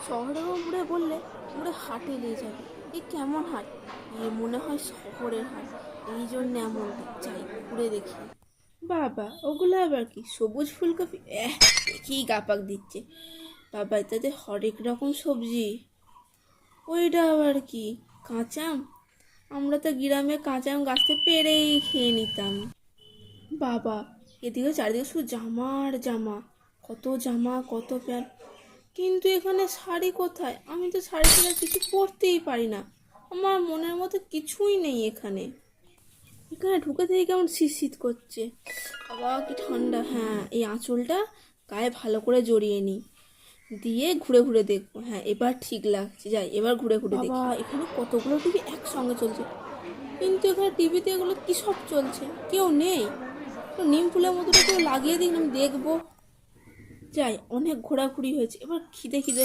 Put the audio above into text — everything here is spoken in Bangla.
শহরেও মুড়ে বললে মুড়ে হাটে নিয়ে যাবে। এ কেমন হাট? এ মনে হয় শহরের হাট, এই জন্য এমনটা। যাই ঘুরে দেখি। বাবা, ওগুলো আবার কি? সবুজ ফুলকপি? দেখেই গাপাক দিচ্ছে। বাবা, এটাতে হরেক রকম সবজি। ওইটা আবার কি? কাঁচাম? আমরা তো গ্রামে কাঁচাম গাছ থেকে পেড়েই খেয়ে নিতাম। বাবা, এদিকে চারিদিকে শুধু জামা আর জামা, কত জামা কত প্যান্ট। কিন্তু এখানে শাড়ি কোথায়? আমি তো শাড়ি ছাড়া কিছু পরতেই পারি না। আমার মনের মতো কিছুই নেই এখানে। এখানে ঢুকে থেকে কেমন শীত শীত করছে। বাবা, কি ঠান্ডা! হ্যাঁ, এই আঁচলটা গায়ে ভালো করে জড়িয়ে নিই, দিয়ে ঘুরে ঘুরে দেখবো। হ্যাঁ, এবার ঠিক লাগছে। যাই, এবার ঘুরে ঘুরে দেখি। বাবা, এখানে কতগুলো টিভি একসঙ্গে চলছে। কিন্তু এখানে টিভিতে এগুলো কী সব চলছে? কেউ নেই? নিম ফুলের মতো কেউ লাগিয়ে দিন, আমি দেখবো। যাই, অনেক ঘোরাঘুরি হয়েছে, এবার খিদে খিদে